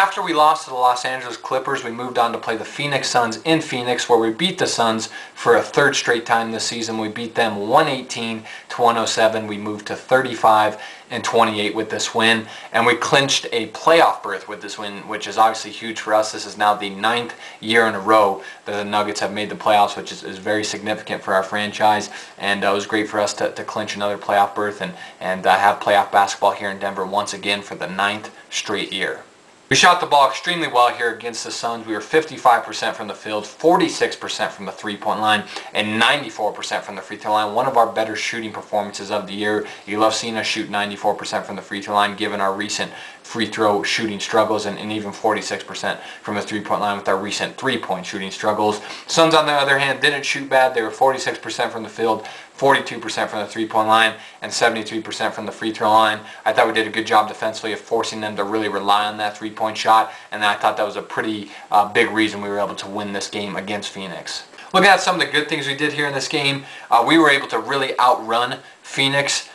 After we lost to the Los Angeles Clippers, we moved on to play the Phoenix Suns in Phoenix, where we beat the Suns for a third straight time this season. We beat them 118-107. We moved to 35-28 with this win, and we clinched a playoff berth with this win, which is obviously huge for us. This is now the 9th year in a row that the Nuggets have made the playoffs, which is very significant for our franchise, and it was great for us to clinch another playoff berth and have playoff basketball here in Denver once again for the 9th straight year. We shot the ball extremely well here against the Suns. We were 55% from the field, 46% from the three-point line, and 94% from the free throw line. One of our better shooting performances of the year. You love seeing us shoot 94% from the free throw line, given our recent free throw shooting struggles, and even 46% from the three-point line with our recent three-point shooting struggles. Suns, on the other hand, didn't shoot bad. They were 46% from the field, 42% from the three-point line, and 73% from the free throw line. I thought we did a good job defensively of forcing them to really rely on that three-point shot, and I thought that was a pretty big reason we were able to win this game against Phoenix. Looking at some of the good things we did here in this game, we were able to really outrun Phoenix.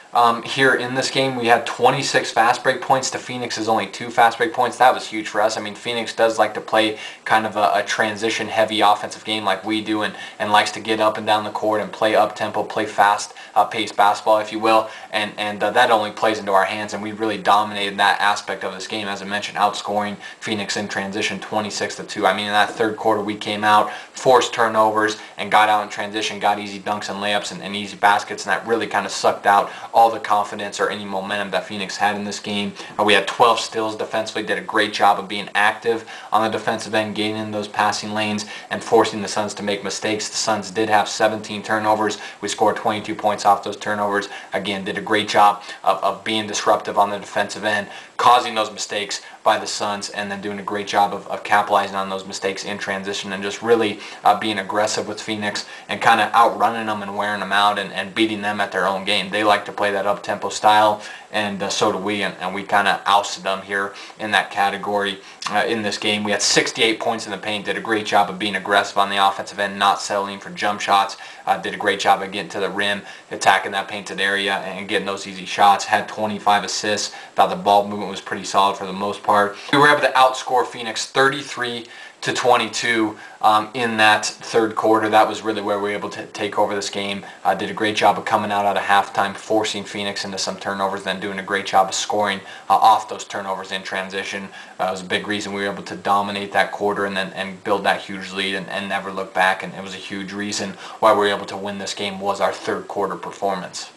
Here in this game, we had 26 fast break points to Phoenix's only 2 fast break points. That was huge for us. I mean, Phoenix does like to play kind of a transition heavy offensive game like we do, and likes to get up and down the court and play up tempo, play fast paced basketball, if you will, and that only plays into our hands, and we really dominated that aspect of this game. As I mentioned, outscoring Phoenix in transition 26-2. I mean, in that third quarter, we came out, forced turnovers, and got out in transition, got easy dunks and layups and easy baskets, and that really kind of sucked out all the confidence or any momentum that Phoenix had in this game. We had 12 steals defensively, did a great job of being active on the defensive end, getting in those passing lanes and forcing the Suns to make mistakes. The Suns did have 17 turnovers. We scored 22 points off those turnovers. Again, did a great job of being disruptive on the defensive end, causing those mistakes by the Suns, and then doing a great job of capitalizing on those mistakes in transition, and just really being aggressive with Phoenix and kind of outrunning them and wearing them out and beating them at their own game. They like to play that up-tempo style, and so do we, and we kind of ousted them here in that category in this game. We had 68 points in the paint, did a great job of being aggressive on the offensive end, not settling for jump shots, did a great job of getting to the rim, attacking that painted area and getting those easy shots, had 25 assists, thought the ball movement was pretty solid for the most part. We were able to outscore Phoenix 33-22 in that third quarter. That was really where we were able to take over this game. Did a great job of coming out of halftime, forcing Phoenix into some turnovers, then doing a great job of scoring off those turnovers in transition. It was a big reason we were able to dominate that quarter and build that huge lead and never look back, and it was a huge reason why we were able to win this game was our third quarter performance.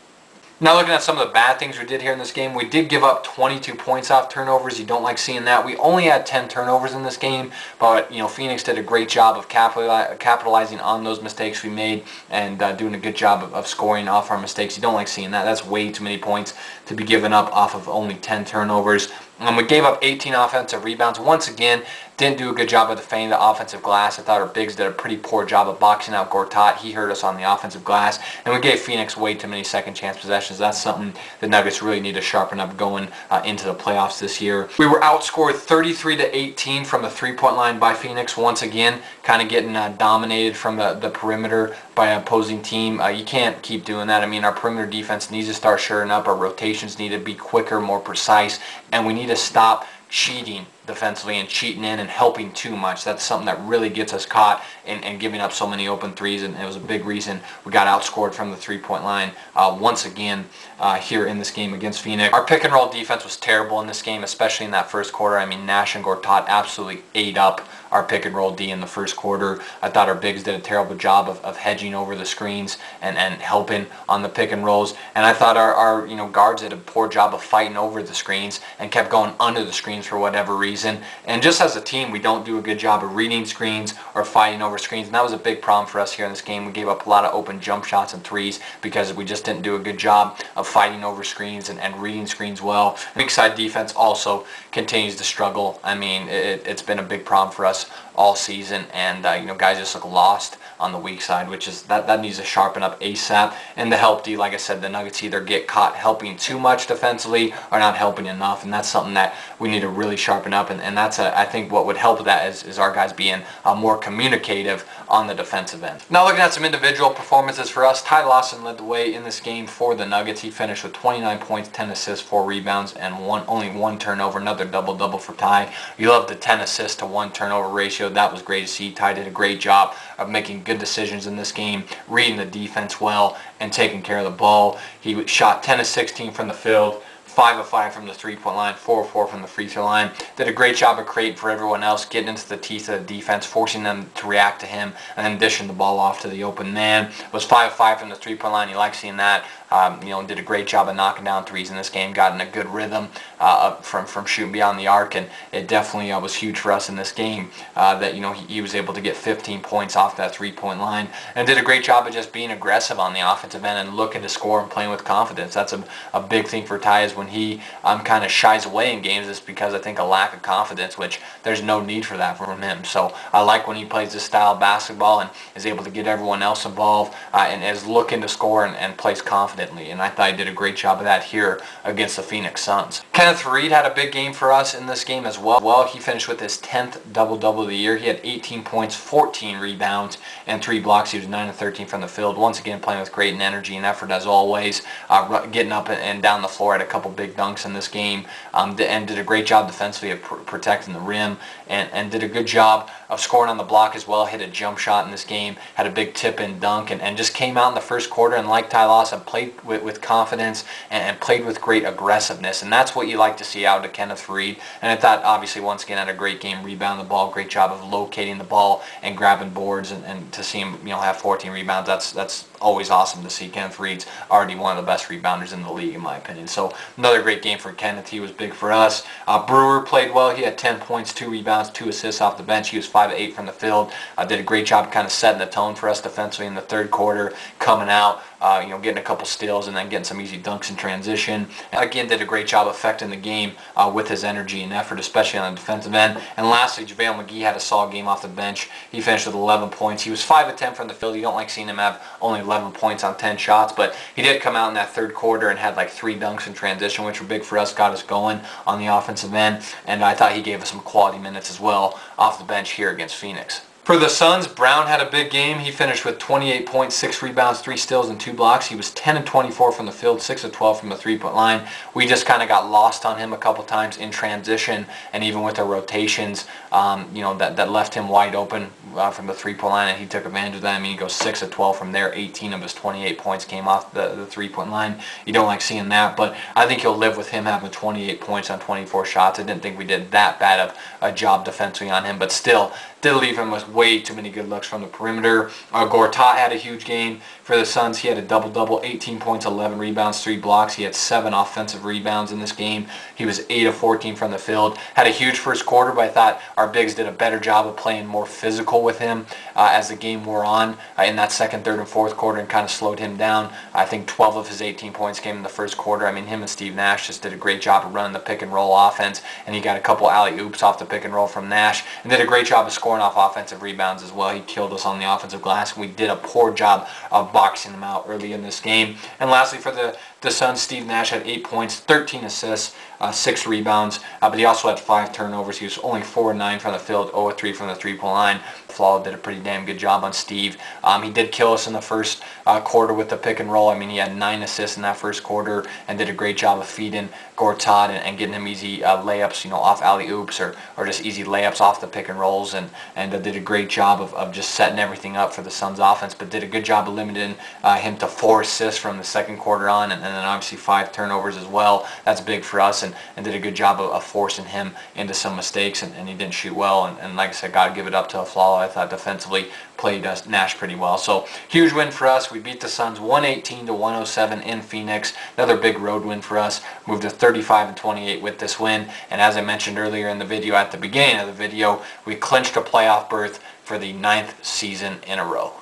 Now, looking at some of the bad things we did here in this game, we did give up 22 points off turnovers. You don't like seeing that. We only had 10 turnovers in this game, but Phoenix did a great job of capitalizing on those mistakes we made and doing a good job of scoring off our mistakes. You don't like seeing that. That's way too many points to be given up off of only 10 turnovers. We gave up 18 offensive rebounds. Once again, didn't do a good job of defending the offensive glass. I thought our bigs did a pretty poor job of boxing out Gortat. He hurt us on the offensive glass. And we gave Phoenix way too many second chance possessions. That's something the Nuggets really need to sharpen up going into the playoffs this year. We were outscored 33-18 from the three-point line by Phoenix. Once again, kind of getting dominated from the perimeter by an opposing team. You can't keep doing that. I mean, our perimeter defense needs to start shoring up. Our rotations need to be quicker, more precise, and we need to stop cheating defensively and cheating in and helping too much. That's something that really gets us caught in giving up so many open threes, and it was a big reason we got outscored from the three-point line once again here in this game against Phoenix. Our pick and roll defense was terrible in this game, especially in that first quarter. I mean, Nash and Gortat absolutely ate up our pick and roll D in the first quarter. I thought our bigs did a terrible job of hedging over the screens and helping on the pick and rolls, and I thought our guards did a poor job of fighting over the screens and kept going under the screens for whatever reason. And just as a team, we don't do a good job of reading screens or fighting over screens, and that was a big problem for us here in this game. We gave up a lot of open jump shots and threes because we just didn't do a good job of fighting over screens and reading screens well. Weak side defense also continues to struggle. I mean, it's been a big problem for us all season, and guys just look lost on the weak side, which is that needs to sharpen up ASAP. And the help D, like I said, the Nuggets either get caught helping too much defensively or not helping enough, and that's something that we need to really sharpen up. up, and that's I think what would help that is our guys being more communicative on the defensive end. Now looking at some individual performances for us, Ty Lawson led the way in this game for the Nuggets. He finished with 29 points, 10 assists, 4 rebounds, and only one turnover. Another double-double for Ty. You love the 10 assists to 1 turnover ratio. That was great to see. Ty did a great job of making good decisions in this game, reading the defense well, and taking care of the ball. He shot 10 of 16 from the field, 5 of 5 from the three-point line, 4 of 4 from the free throw line. Did a great job of creating for everyone else, getting into the teeth of the defense, forcing them to react to him, and then dishing the ball off to the open man. Was 5 of 5 from the three-point line. You like seeing that. Did a great job of knocking down threes in this game. Got in a good rhythm from shooting beyond the arc, and it definitely was huge for us in this game that he was able to get 15 points off that three-point line, and did a great job of just being aggressive on the offensive end and looking to score and playing with confidence. That's a big thing for Ty, is when he kind of shies away in games, it's because I think a lack of confidence, which there's no need for that from him. So I like when he plays this style of basketball and is able to get everyone else involved and is looking to score and plays confidently. And I thought he did a great job of that here against the Phoenix Suns. Kenneth Faried had a big game for us in this game as well. He finished with his 10th double-double of the year. He had 18 points, 14 rebounds, and 3 blocks. He was 9 of 13 from the field. Once again, playing with great energy and effort as always, getting up and down the floor, had a couple big dunks in this game, and did a great job defensively of protecting the rim, and did a good job of scoring on the block as well. Hit a jump shot in this game, had a big tip-in dunk, and just came out in the first quarter, and like Ty Lawson, played with confidence and played with great aggressiveness, and that's what you like to see out of Kenneth Faried. And I thought, obviously, once again, had a great game, rebounding the ball, great job of locating the ball and grabbing boards, and to see him have 14 rebounds, that's always awesome to see. Kenneth Faried's already one of the best rebounders in the league, in my opinion. So another great game for Kenneth. He was big for us. Brewer played well. He had 10 points, 2 rebounds, 2 assists off the bench. He was 5 of 8 from the field. Did a great job kind of setting the tone for us defensively in the third quarter, coming out, getting a couple steals and then getting some easy dunks in transition. Again, did a great job affecting the game with his energy and effort, especially on the defensive end. And lastly, JaVale McGee had a solid game off the bench. He finished with 11 points. He was 5 of 10 from the field. You don't like seeing him have only 11 points on 10 shots, but he did come out in that third quarter and had like 3 dunks in transition, which were big for us, got us going on the offensive end, and I thought he gave us some quality minutes as well off the bench here against Phoenix. For the Suns, Brown had a big game. He finished with 28 points, 6 rebounds, 3 steals, and 2 blocks. He was 10 of 24 from the field, 6 of 12 from the three-point line. We just kind of got lost on him a couple times in transition, and even with the rotations, that left him wide open from the three-point line, and he took advantage of that. I mean, he goes 6 of 12 from there. 18 of his 28 points came off the three-point line. You don't like seeing that, but I think you'll live with him having 28 points on 24 shots. I didn't think we did that bad of a job defensively on him, but still did leave him with way too many good looks from the perimeter. Gortat had a huge game for the Suns. He had a double-double, 18 points, 11 rebounds, 3 blocks. He had 7 offensive rebounds in this game. He was 8 of 14 from the field. Had a huge first quarter, but I thought our bigs did a better job of playing more physical with him as the game wore on in that second, third, and fourth quarter, and kind of slowed him down. I think 12 of his 18 points came in the first quarter. I mean, him and Steve Nash just did a great job of running the pick-and-roll offense, and he got a couple alley-oops off the pick-and-roll from Nash, and did a great job of scoring off offensive rebounds as well. He killed us on the offensive glass, and we did a poor job of boxing him out early in this game. And lastly, for the Suns, Steve Nash had 8 points, 13 assists, 6 rebounds, but he also had 5 turnovers. He was only 4 of 9 from the field, 0 of 3 from the three-point line. Flaw did a pretty damn good job on Steve. He did kill us in the first quarter with the pick and roll. I mean, he had 9 assists in that first quarter and did a great job of feeding Gortat and getting him easy layups, off alley-oops or just easy layups off the pick and rolls, and did a great job of just setting everything up for the Suns offense, but did a good job of limiting him to 4 assists from the second quarter on, and then obviously 5 turnovers as well. That's big for us, and did a good job of forcing him into some mistakes, and he didn't shoot well, and like I said, got to give it up to Aflalo. I thought defensively played Nash pretty well. So huge win for us. We beat the Suns 118-107 in Phoenix. Another big road win for us. Moved to 35-28 with this win, and as I mentioned earlier in the video, at the beginning of the video, we clinched a playoff berth for the 9th season in a row.